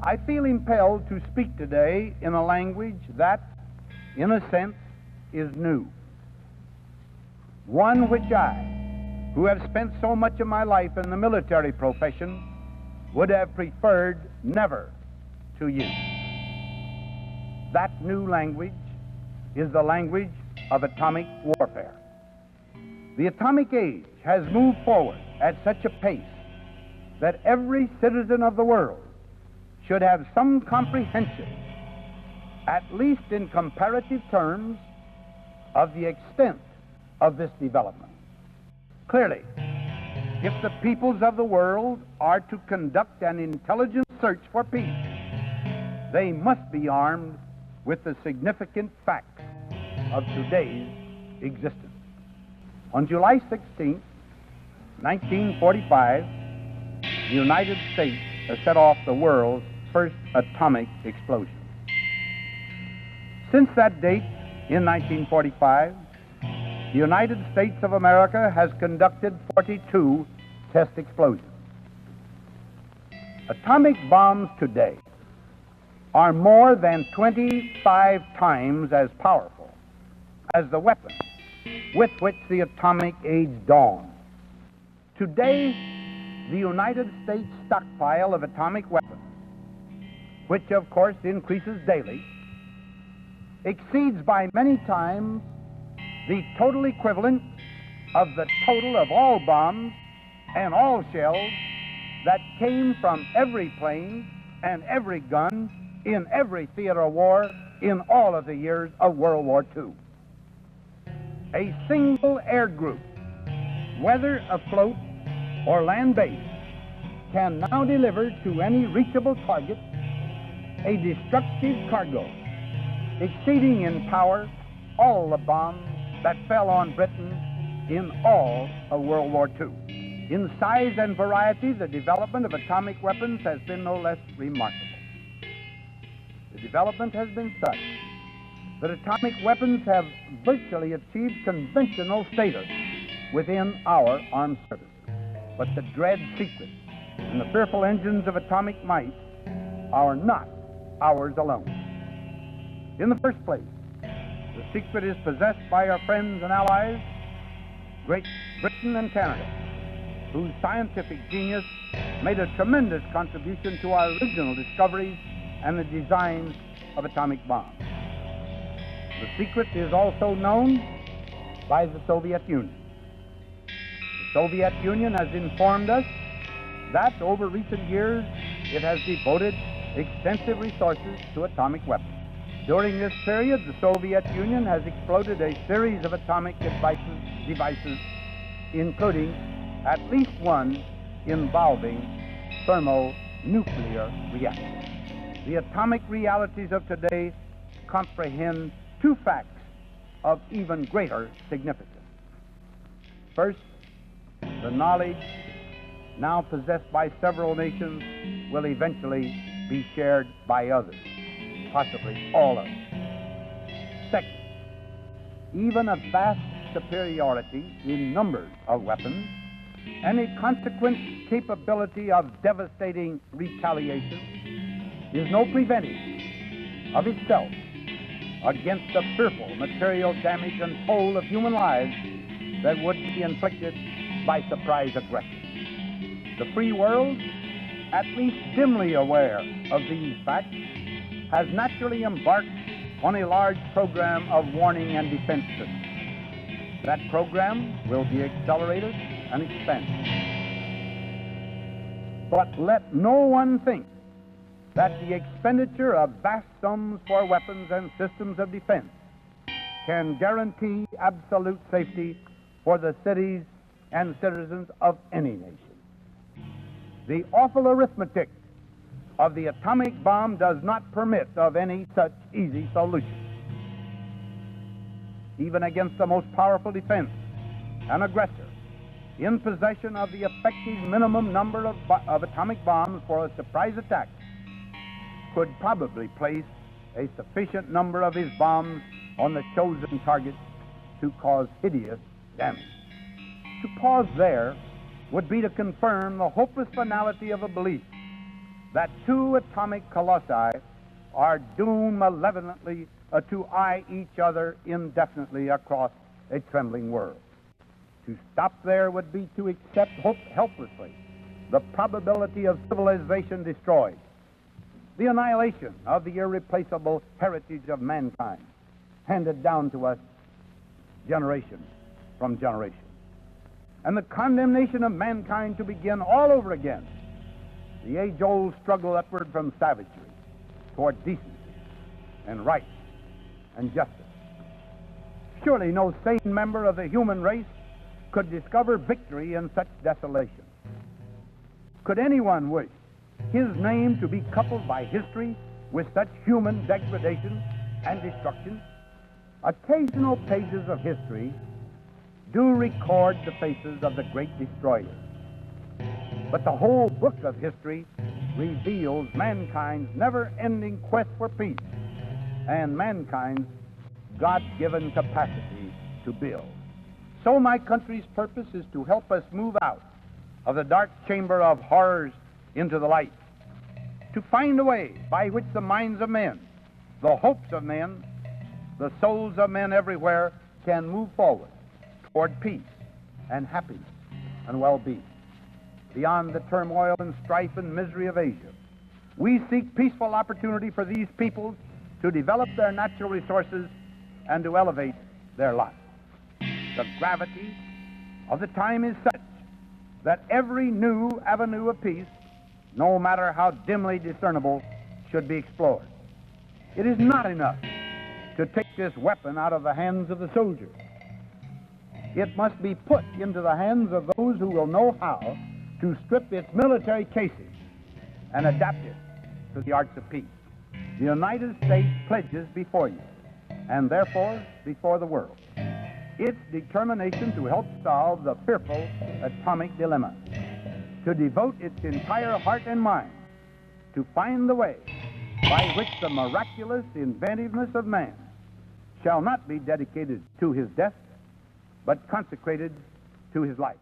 I feel impelled to speak today in a language that, in a sense, is new. One which I, who have spent so much of my life in the military profession, would have preferred never to use. That new language is the language of atomic warfare. The atomic age has moved forward at such a pace that every citizen of the world should have some comprehension, at least in comparative terms, of the extent of this development. Clearly, if the peoples of the world are to conduct an intelligent search for peace, they must be armed with the significant facts of today's existence. On July 16, 1945, the United States set off the world's first atomic explosion. Since that date, in 1945, the United States of America has conducted 42 test explosions. Atomic bombs today are more than 25 times as powerful as the weapons with which the atomic age dawned. Today, the United States stockpile of atomic weapons, which of course increases daily, exceeds by many times the total equivalent of the total of all bombs and all shells that came from every plane and every gun in every theater of war in all of the years of World War II. A single air group, whether afloat or land-based, can now deliver to any reachable target a destructive cargo exceeding in power all the bombs that fell on Britain in all of World War II. In size and variety, the development of atomic weapons has been no less remarkable. The development has been such that atomic weapons have virtually achieved conventional status within our armed services. But the dread secret and the fearful engines of atomic might are not ours alone. In the first place, the secret is possessed by our friends and allies, Great Britain and Canada, whose scientific genius made a tremendous contribution to our original discoveries and the designs of atomic bombs. The secret is also known by the Soviet Union. The Soviet Union has informed us that over recent years it has devoted extensive resources to atomic weapons. During this period, the Soviet Union has exploded a series of atomic devices, including at least one involving thermonuclear reactors. The atomic realities of today comprehend two facts of even greater significance. First, the knowledge now possessed by several nations will eventually be shared by others, possibly all of them. Second, even a vast superiority in numbers of weapons and a consequent capability of devastating retaliation is no preventive of itself against the fearful material damage and toll of human lives that would be inflicted by surprise aggression. The free world, at least dimly aware of these facts, has naturally embarked on a large program of warning and defense systems. That program will be accelerated and expanded. But let no one think that the expenditure of vast sums for weapons and systems of defense can guarantee absolute safety for the cities and citizens of any nation. The awful arithmetic of the atomic bomb does not permit of any such easy solution. Even against the most powerful defense, an aggressor in possession of the effective minimum number of atomic bombs for a surprise attack could probably place a sufficient number of his bombs on the chosen target to cause hideous damage. To pause there would be to confirm the hopeless finality of a belief that two atomic colossi are doomed malevolently to eye each other indefinitely across a trembling world. To stop there would be to accept helplessly the probability of civilization destroyed, the annihilation of the irreplaceable heritage of mankind, handed down to us generation from generation, and the condemnation of mankind to begin all over again the age-old struggle upward from savagery toward decency and right and justice. Surely no sane member of the human race could discover victory in such desolation. Could anyone wish his name to be coupled by history with such human degradation and destruction? Occasional pages of history do record the faces of the great destroyers, but the whole book of history reveals mankind's never-ending quest for peace and mankind's God-given capacity to build. So my country's purpose is to help us move out of the dark chamber of horrors into the light, to find a way by which the minds of men, the hopes of men, the souls of men everywhere can move forward toward peace and happiness and well-being. Beyond the turmoil and strife and misery of Asia, we seek peaceful opportunity for these peoples to develop their natural resources and to elevate their lot. The gravity of the time is such that every new avenue of peace, no matter how dimly discernible, should be explored. It is not enough to take this weapon out of the hands of the soldier. It must be put into the hands of those who will know how to strip its military casing and adapt it to the arts of peace. The United States pledges before you, and therefore before the world, its determination to help solve the fearful atomic dilemma, to devote its entire heart and mind to find the way by which the miraculous inventiveness of man shall not be dedicated to his death, but consecrated to his life.